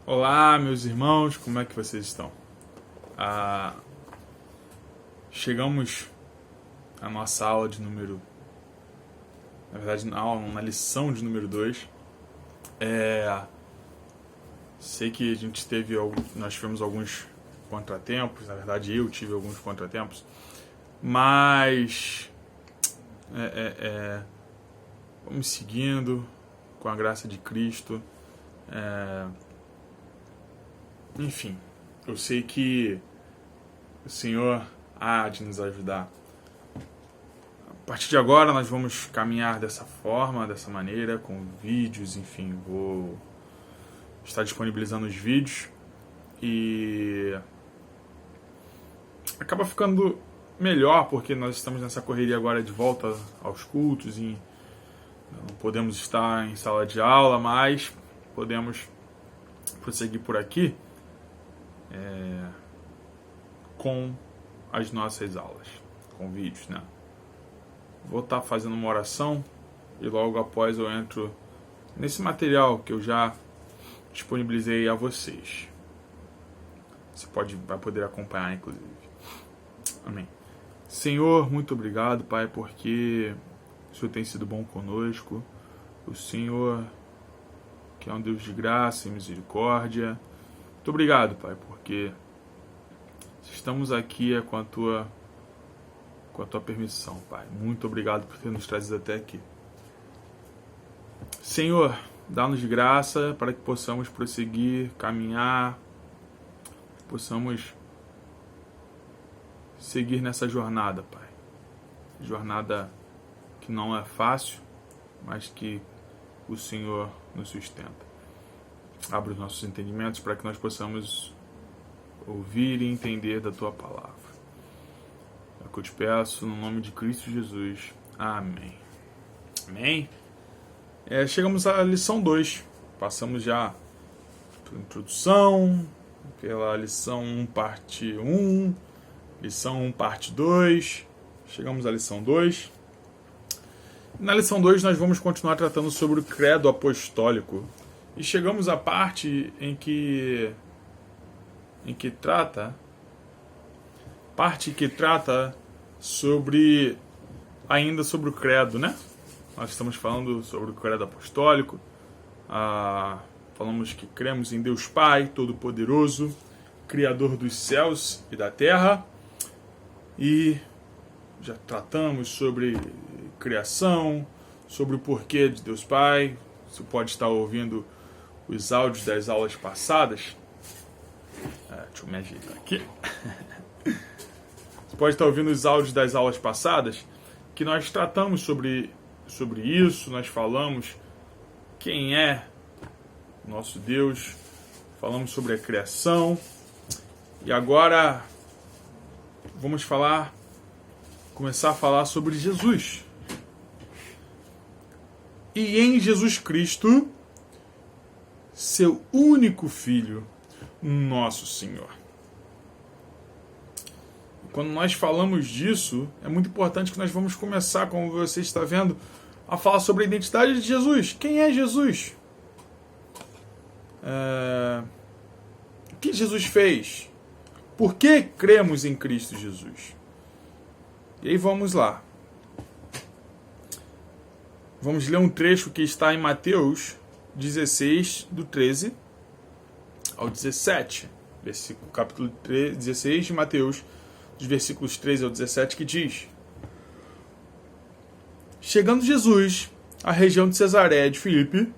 Olá, meus irmãos, como é que vocês estão? Chegamos à nossa aula de número... Na verdade, na lição de número 2. Sei que nós tivemos alguns contratempos, na verdade eu tive alguns contratempos, mas vamos seguindo com a graça de Cristo. Enfim, eu sei que o Senhor há de nos ajudar. A partir de agora nós vamos caminhar dessa forma, dessa maneira, com vídeos, enfim, vou estar disponibilizando os vídeos e acaba ficando melhor porque nós estamos nessa correria agora de volta aos cultos e não podemos estar em sala de aula, mas podemos prosseguir por aqui com as nossas aulas, com vídeos, né? Vou estar fazendo uma oração e logo após eu entro nesse material que eu já disponibilizei a vocês. Você vai poder acompanhar, inclusive. Amém. Senhor, muito obrigado, Pai, porque o Senhor tem sido bom conosco. O Senhor, que é um Deus de graça e misericórdia. Muito obrigado, Pai, porque estamos aqui com a tua permissão, Pai. Muito obrigado por ter nos trazido até aqui. Senhor, dá-nos graça para que possamos prosseguir, caminhar, possamos seguir nessa jornada, Pai. Jornada que não é fácil, mas que o Senhor nos sustenta. Abre os nossos entendimentos para que nós possamos ouvir e entender da Tua palavra. É o que eu te peço, no nome de Cristo Jesus. Amém. Amém. Chegamos à lição 2. Passamos já pela introdução, pela lição 1, parte 1, lição 1, parte 2. Chegamos à lição 2. Na lição 2 nós vamos continuar tratando sobre o credo apostólico. E chegamos à parte em que trata ainda sobre o credo, né? Nós estamos falando sobre o credo apostólico. Falamos que cremos em Deus Pai Todo-Poderoso, Criador dos céus e da terra. E já tratamos sobre criação, sobre o porquê de Deus Pai. Você pode estar ouvindo os áudios das aulas passadas. Deixa eu me ajeitar aqui. Você pode estar ouvindo os áudios das aulas passadas, que nós tratamos sobre isso, nós falamos quem é nosso Deus, falamos sobre a criação, e agora vamos começar a falar sobre Jesus. E em Jesus Cristo, seu único Filho, nosso Senhor. Quando nós falamos disso, é muito importante que nós vamos começar, como você está vendo, a falar sobre a identidade de Jesus. Quem é Jesus? O que Jesus fez? Por que cremos em Cristo Jesus? E aí vamos lá. Vamos ler um trecho que está em Mateus 16, do 13 ao 17. Capítulo 16 de Mateus, dos versículos 13 ao 17, que diz: Chegando Jesus à região de Cesareia de Filipe,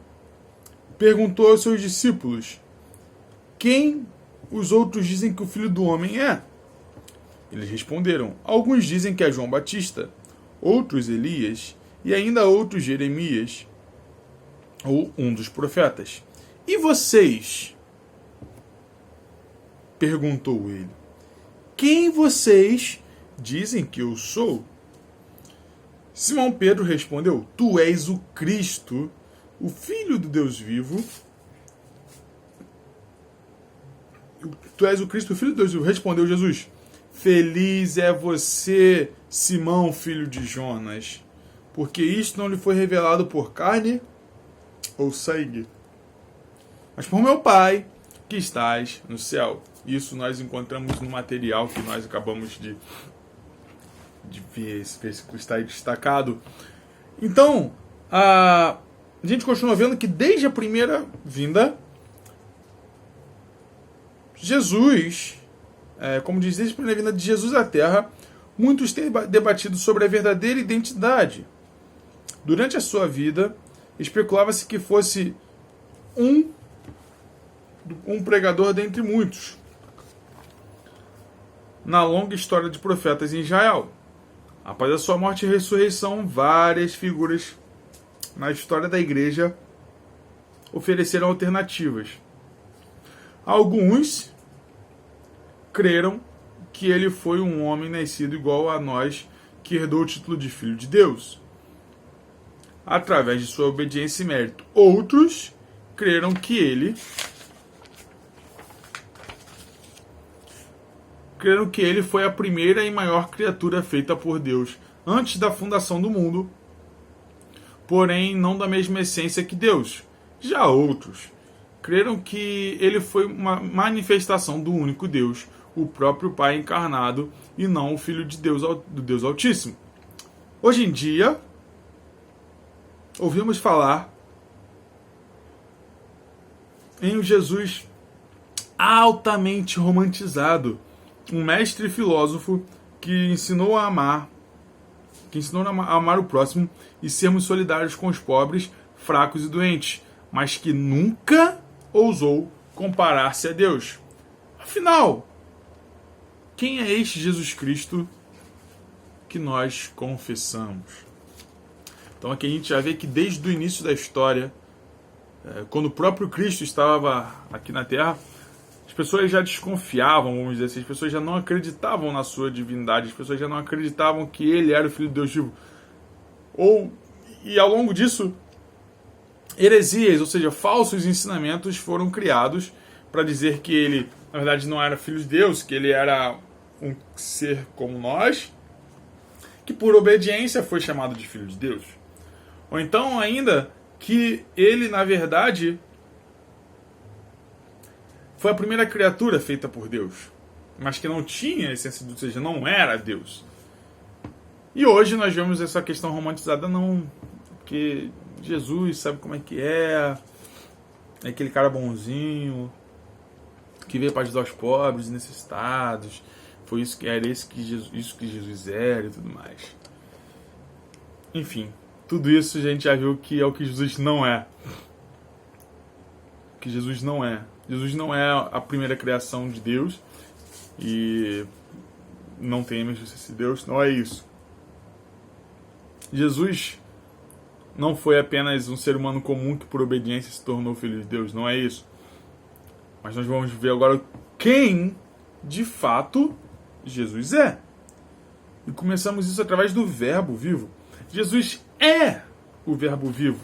perguntou aos seus discípulos: Quem os outros dizem que o Filho do Homem é? Eles responderam: Alguns dizem que é João Batista, outros Elias, e ainda outros Jeremias, ou um dos profetas. E vocês? Perguntou ele. Quem vocês dizem que eu sou? Simão Pedro respondeu: Tu és o Cristo, o Filho do Deus vivo. Tu és o Cristo, o Filho de Deus vivo. Respondeu Jesus: Feliz é você, Simão, filho de Jonas, porque isto não lhe foi revelado por carne ou sangue, mas por meu Pai que estás no céu. Isso nós encontramos no material que nós acabamos de ver. Esse versículo está aí destacado. Então, a gente continua vendo que desde a primeira vinda, Jesus, como diz, desde a primeira vinda de Jesus à Terra, muitos têm debatido sobre a verdadeira identidade. Durante a sua vida, especulava-se que fosse um pregador dentre muitos na longa história de profetas em Israel. Após a sua morte e ressurreição, várias figuras na história da igreja ofereceram alternativas. Alguns creram que ele foi um homem nascido igual a nós, que herdou o título de Filho de Deus, através de sua obediência e mérito. Outros creram que ele foi a primeira e maior criatura feita por Deus antes da fundação do mundo, porém não da mesma essência que Deus. Já outros creram que ele foi uma manifestação do único Deus, o próprio Pai encarnado, e não o Filho de Deus, do Deus Altíssimo. Hoje em dia, ouvimos falar em um Jesus altamente romantizado, um mestre filósofo que ensinou a amar o próximo e sermos solidários com os pobres, fracos e doentes, mas que nunca ousou comparar-se a Deus. Afinal, quem é este Jesus Cristo que nós confessamos? Então aqui a gente já vê que desde o início da história, quando o próprio Cristo estava aqui na Terra, as pessoas já desconfiavam, vamos dizer assim, as pessoas já não acreditavam na sua divindade, as pessoas já não acreditavam que ele era o Filho de Deus vivo. E ao longo disso, heresias, ou seja, falsos ensinamentos foram criados para dizer que ele, na verdade, não era Filho de Deus, que ele era um ser como nós, que por obediência foi chamado de Filho de Deus. Ou então ainda que ele, na verdade, foi a primeira criatura feita por Deus, mas que não tinha a essência de Deus, ou seja, não era Deus. E hoje nós vemos essa questão romantizada, não, porque Jesus sabe como é que é aquele cara bonzinho, que veio para ajudar os pobres e necessitados, foi isso que era isso que Jesus era e tudo mais. Enfim, tudo isso a gente já viu que é o que Jesus não é. Que Jesus não é. Jesus não é a primeira criação de Deus e não tem a mesma essência de Deus, não é isso. Jesus não foi apenas um ser humano comum que por obediência se tornou filho de Deus, não é isso. Mas nós vamos ver agora quem de fato Jesus é. E começamos isso através do Verbo vivo. Jesus é o Verbo vivo.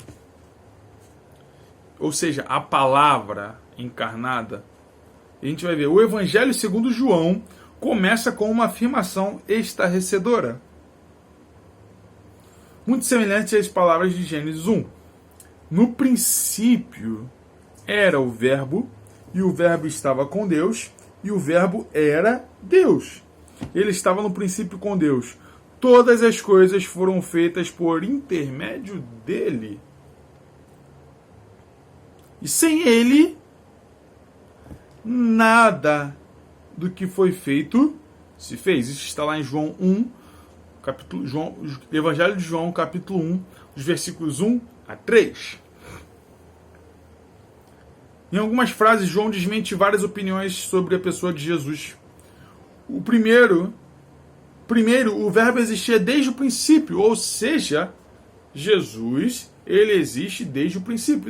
Ou seja, a palavra encarnada. A gente vai ver, o Evangelho segundo João começa com uma afirmação estarrecedora, muito semelhante às palavras de Gênesis 1. No princípio era o Verbo, e o Verbo estava com Deus, e o Verbo era Deus. Ele estava no princípio com Deus. Todas as coisas foram feitas por intermédio dele. E sem ele, nada do que foi feito se fez. Isso está lá em João 1, Evangelho de João, capítulo 1, os versículos 1 a 3. Em algumas frases, João desmente várias opiniões sobre a pessoa de Jesus. O primeiro, o Verbo existia desde o princípio, ou seja, Jesus, ele existe desde o princípio,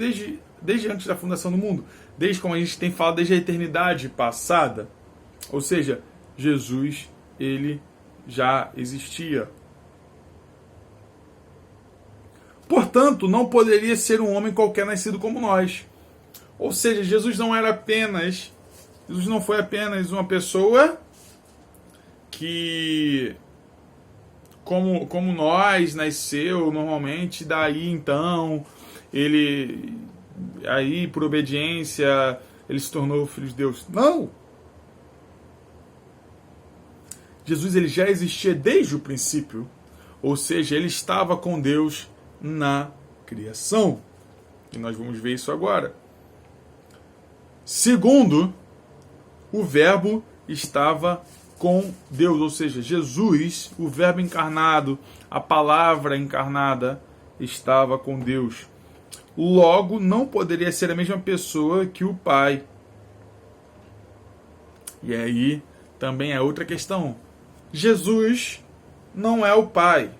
desde antes da fundação do mundo, desde, como a gente tem falado, desde a eternidade passada. Ou seja, Jesus, ele já existia. Portanto, não poderia ser um homem qualquer nascido como nós. Ou seja, Jesus não foi apenas uma pessoa que, como nós, nasceu normalmente, daí então, ele, aí por obediência, ele se tornou o Filho de Deus. Não! Jesus ele já existia desde o princípio, ou seja, ele estava com Deus na criação. E nós vamos ver isso agora. Segundo, o Verbo estava com Deus, ou seja, Jesus, o Verbo encarnado, a palavra encarnada, estava com Deus. Logo, não poderia ser a mesma pessoa que o Pai. E aí também é outra questão. Jesus não é o Pai.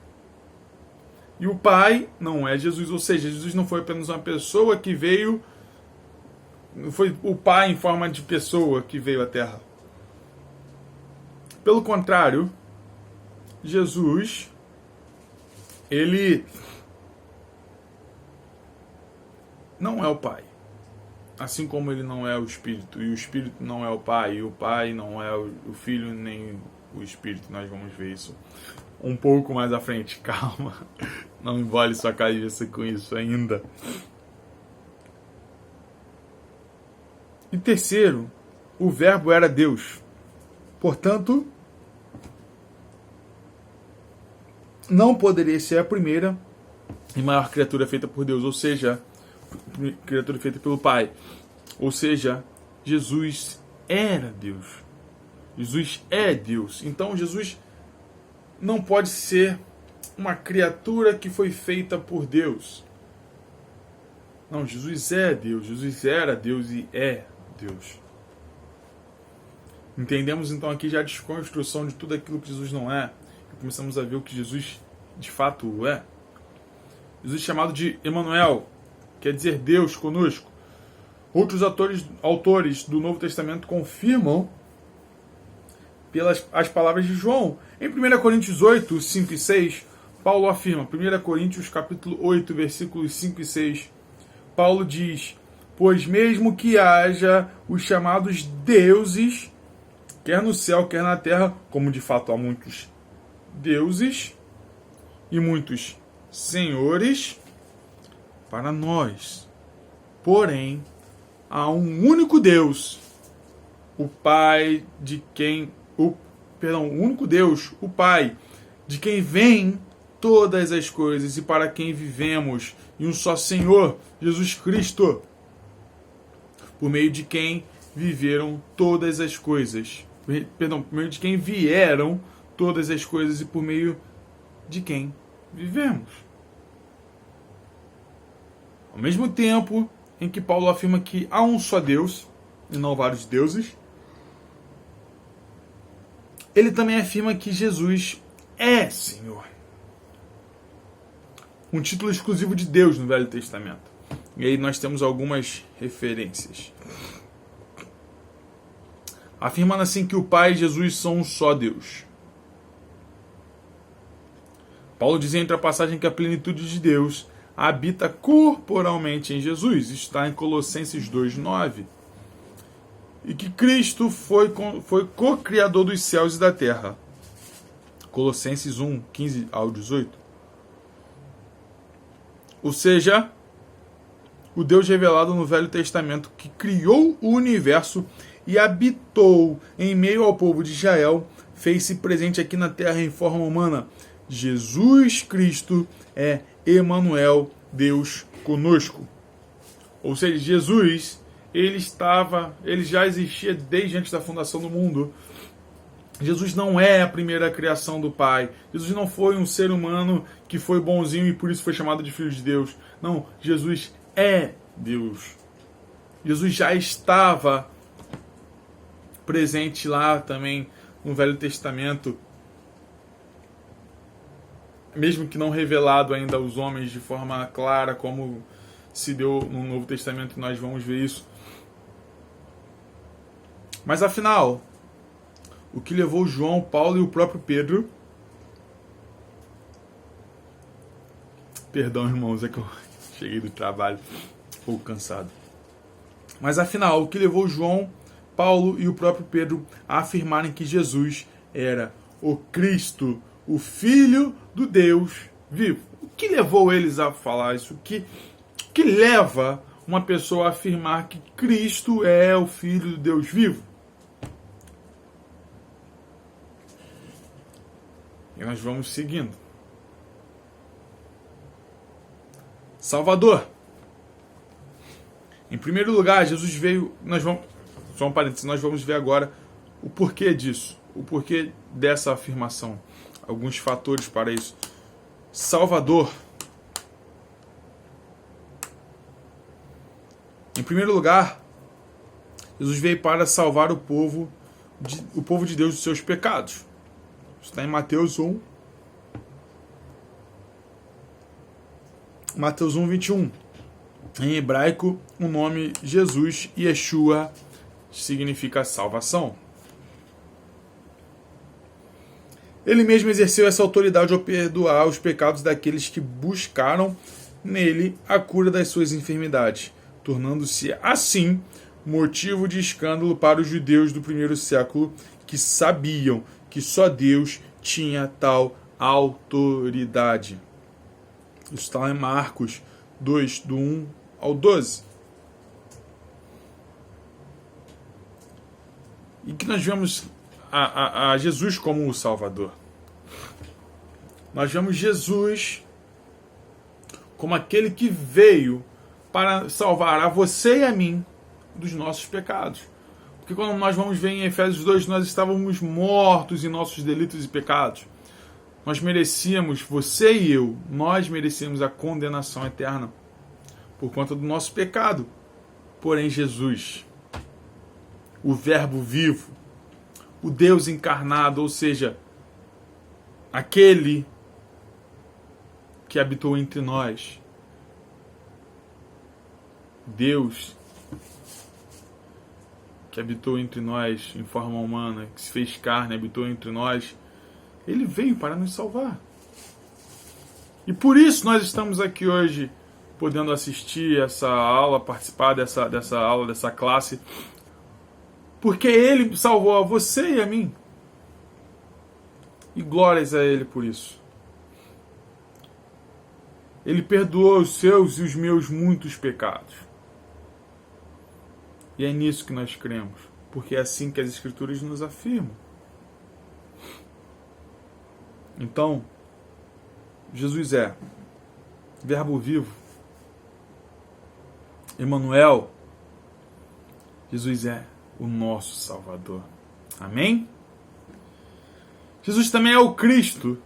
E o Pai não é Jesus. Ou seja, Jesus não foi apenas uma pessoa que veio... Não foi o Pai em forma de pessoa que veio à Terra. Pelo contrário, Jesus, ele não é o Pai. Assim como ele não é o Espírito, e o Espírito não é o Pai, e o Pai não é o Filho, nem o Espírito. Nós vamos ver isso um pouco mais à frente. Calma, não embole sua cabeça com isso ainda. E terceiro, o Verbo era Deus. Portanto, não poderia ser a primeira e maior criatura feita por Deus, ou seja, criatura feita pelo Pai. Ou seja, Jesus era Deus. Jesus é Deus. Então, Jesus não pode ser uma criatura que foi feita por Deus. Não, Jesus é Deus. Jesus era Deus e é Deus. Entendemos então aqui já a desconstrução de tudo aquilo que Jesus não é. E começamos a ver o que Jesus de fato é. Jesus é chamado de Emanuel, quer dizer Deus conosco. Outros autores do Novo Testamento confirmam pelas as palavras de João. Em 1 Coríntios 8, 5 e 6, Paulo afirma, 1 Coríntios capítulo 8, versículos 5 e 6, Paulo diz: pois mesmo que haja os chamados deuses, quer no céu, quer na terra, como de fato há muitos deuses e muitos senhores, para nós, porém, há um único Deus, o Pai de quem... o único Deus, o Pai, de quem vêm todas as coisas e para quem vivemos, e um só Senhor, Jesus Cristo, por meio de quem viveram todas as coisas. Perdão, por meio de quem vieram todas as coisas e por meio de quem vivemos. Ao mesmo tempo em que Paulo afirma que há um só Deus, e não vários deuses, ele também afirma que Jesus é Senhor. Um título exclusivo de Deus no Velho Testamento. E aí nós temos algumas referências. Afirmando assim que o Pai e Jesus são um só Deus. Paulo diz entre a passagem que a plenitude de Deus habita corporalmente em Jesus. Está em Colossenses 2:9. E que Cristo foi co-criador dos céus e da terra. Colossenses 1:15 ao 18. Ou seja, o Deus revelado no Velho Testamento que criou o universo e habitou em meio ao povo de Israel, fez-se presente aqui na terra em forma humana. Jesus Cristo é Emanuel, Deus conosco. Ou seja, Jesus, ele já existia desde antes da fundação do mundo. Jesus não é a primeira criação do Pai. Jesus não foi um ser humano que foi bonzinho e por isso foi chamado de Filho de Deus. Não, Jesus é Deus. Jesus já estava presente lá também no Velho Testamento, mesmo que não revelado ainda aos homens de forma clara, como se deu no Novo Testamento, nós vamos ver isso. Mas afinal, o que levou João, Paulo e o próprio Pedro... Perdão, irmãos, é que eu cheguei do trabalho um pouco cansado. Mas afinal, o que levou João, Paulo e o próprio Pedro a afirmarem que Jesus era o Cristo, o Filho do Deus vivo? O que levou eles a falar isso? O que leva uma pessoa afirmar que Cristo é o Filho do Deus vivo. E nós vamos seguindo. Salvador. Em primeiro lugar, Jesus veio... Só um parênteses, nós vamos ver agora o porquê disso. O porquê dessa afirmação. Alguns fatores para isso. Salvador. Em primeiro lugar, Jesus veio para salvar o povo de Deus dos seus pecados. Está em Mateus 1. Mateus 1, 21. Em hebraico, o nome Jesus, Yeshua, significa salvação. Ele mesmo exerceu essa autoridade ao perdoar os pecados daqueles que buscaram nele a cura das suas enfermidades, tornando-se assim motivo de escândalo para os judeus do primeiro século, que sabiam que só Deus tinha tal autoridade. Isso está em Marcos 2, do 1 ao 12. E que nós vemos a Jesus como o Salvador. Nós vemos Jesus como aquele que veio para salvar a você e a mim dos nossos pecados. Porque quando nós vamos ver em Efésios 2, nós estávamos mortos em nossos delitos e pecados. Nós merecíamos, você e eu, nós merecíamos a condenação eterna por conta do nosso pecado. Porém, Jesus, o Verbo vivo, o Deus encarnado, ou seja, aquele que habitou entre nós, Deus que habitou entre nós em forma humana, que se fez carne, habitou entre nós, ele veio para nos salvar. E por isso nós estamos aqui hoje, podendo assistir essa aula, participar dessa aula, dessa classe, porque ele salvou a você e a mim. E glórias a ele por isso. Ele perdoou os seus e os meus muitos pecados. E é nisso que nós cremos, porque é assim que as Escrituras nos afirmam. Então, Jesus é Verbo vivo, Emmanuel. Jesus é o nosso Salvador. Amém? Jesus também é o Cristo.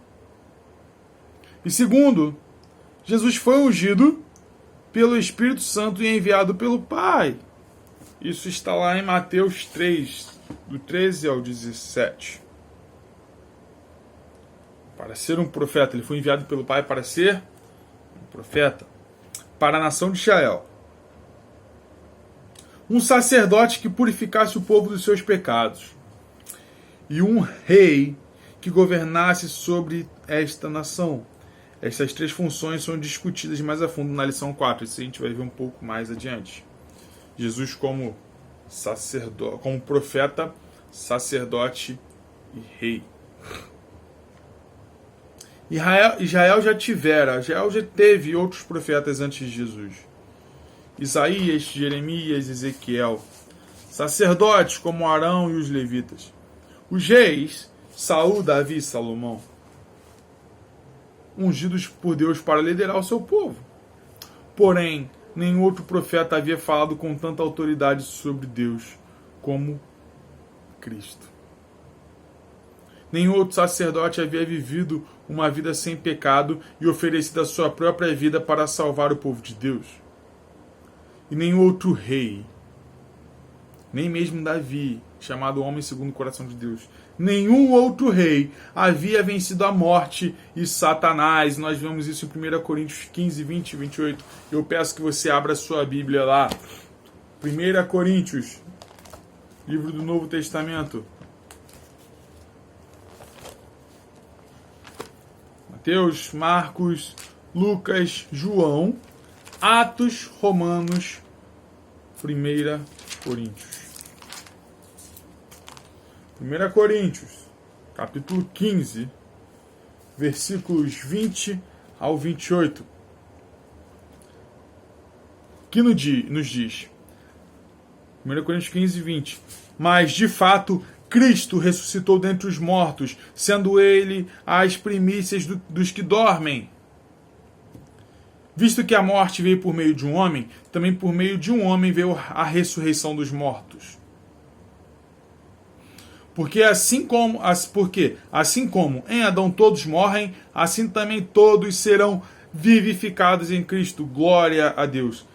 E segundo, Jesus foi ungido pelo Espírito Santo e enviado pelo Pai. Isso está lá em Mateus 3, do 13 ao 17. Para ser um profeta, ele foi enviado pelo Pai para ser um profeta para a nação de Israel. Um sacerdote que purificasse o povo dos seus pecados. E um rei que governasse sobre esta nação. Essas três funções são discutidas mais a fundo na lição 4. Isso a gente vai ver um pouco mais adiante. Jesus como sacerdote, como profeta, sacerdote e rei. Israel já teve outros profetas antes de Jesus. Isaías, Jeremias, Ezequiel. Sacerdotes como Arão e os levitas. Os reis, Saul, Davi e Salomão. Ungidos por Deus para liderar o seu povo. Porém, nenhum outro profeta havia falado com tanta autoridade sobre Deus como Cristo. Nenhum outro sacerdote havia vivido uma vida sem pecado e oferecido a sua própria vida para salvar o povo de Deus. E nenhum outro rei, nem mesmo Davi, chamado homem segundo o coração de Deus, nenhum outro rei havia vencido a morte e Satanás. Nós vemos isso em 1 Coríntios 15, 20 e 28. Eu peço que você abra a sua Bíblia lá. 1 Coríntios, livro do Novo Testamento. Mateus, Marcos, Lucas, João, Atos, Romanos, 1 Coríntios. 1 Coríntios, capítulo 15, versículos 20 ao 28. que nos diz, 1 Coríntios 15, 20, mas de fato Cristo ressuscitou dentre os mortos, sendo ele as primícias dos que dormem. Visto que a morte veio por meio de um homem, também por meio de um homem veio a ressurreição dos mortos. Porque assim como em Adão todos morrem, assim também todos serão vivificados em Cristo. Glória a Deus.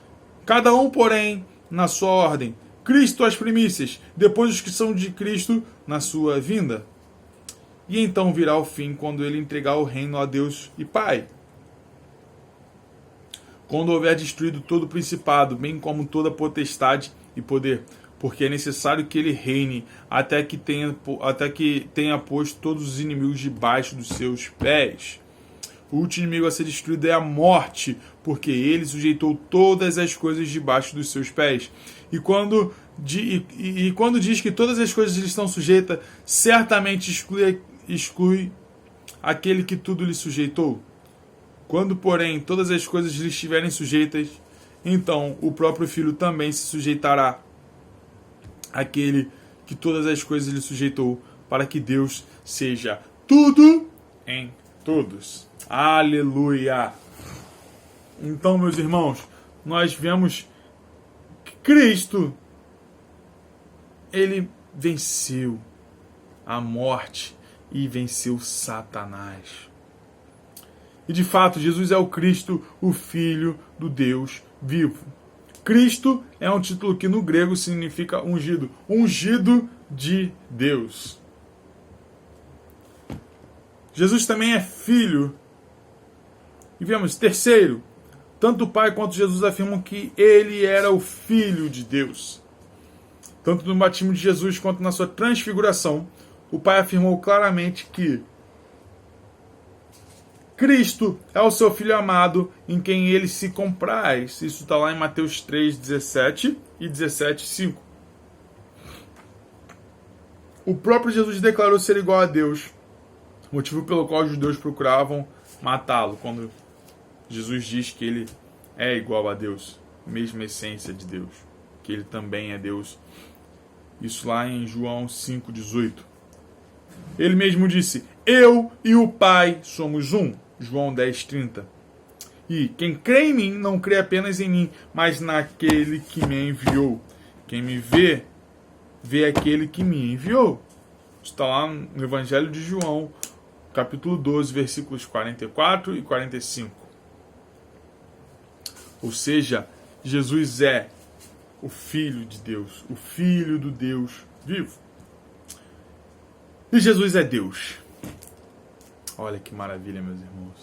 Cada um, porém, na sua ordem. Cristo as primícias, depois os que são de Cristo na sua vinda. E então virá o fim, quando ele entregar o reino a Deus e Pai. Quando houver destruído todo o principado, bem como toda potestade e poder, porque é necessário que ele reine até que tenha posto todos os inimigos debaixo dos seus pés. O último inimigo a ser destruído é a morte, porque ele sujeitou todas as coisas debaixo dos seus pés. E quando diz que todas as coisas lhe estão sujeitas, certamente exclui aquele que tudo lhe sujeitou. Quando, porém, todas as coisas lhe estiverem sujeitas, então o próprio Filho também se sujeitará àquele que todas as coisas lhe sujeitou, para que Deus seja tudo em todos. Aleluia! Então, meus irmãos, nós vemos que Cristo, ele venceu a morte e venceu Satanás. E de fato, Jesus é o Cristo, o Filho do Deus vivo. Cristo é um título que no grego significa ungido. Ungido de Deus. Jesus também é filho. E vemos, terceiro, tanto o Pai quanto Jesus afirmam que ele era o Filho de Deus. Tanto no batismo de Jesus quanto na sua transfiguração, o Pai afirmou claramente que Cristo é o seu Filho amado, em quem ele se compraz. Isso está lá em Mateus 3, 17 e 17, 5. O próprio Jesus declarou ser igual a Deus, motivo pelo qual os judeus procuravam matá-lo, quando Jesus diz que ele é igual a Deus, mesma essência de Deus, que ele também é Deus. Isso lá em João 5, 18. Ele mesmo disse, eu e o Pai somos um. João 10, 30. E quem crê em mim, não crê apenas em mim, mas naquele que me enviou. Quem me vê, vê aquele que me enviou. Está lá no Evangelho de João, capítulo 12, versículos 44 e 45. Ou seja, Jesus é o Filho de Deus, o Filho do Deus vivo. E Jesus é Deus. Olha que maravilha, meus irmãos.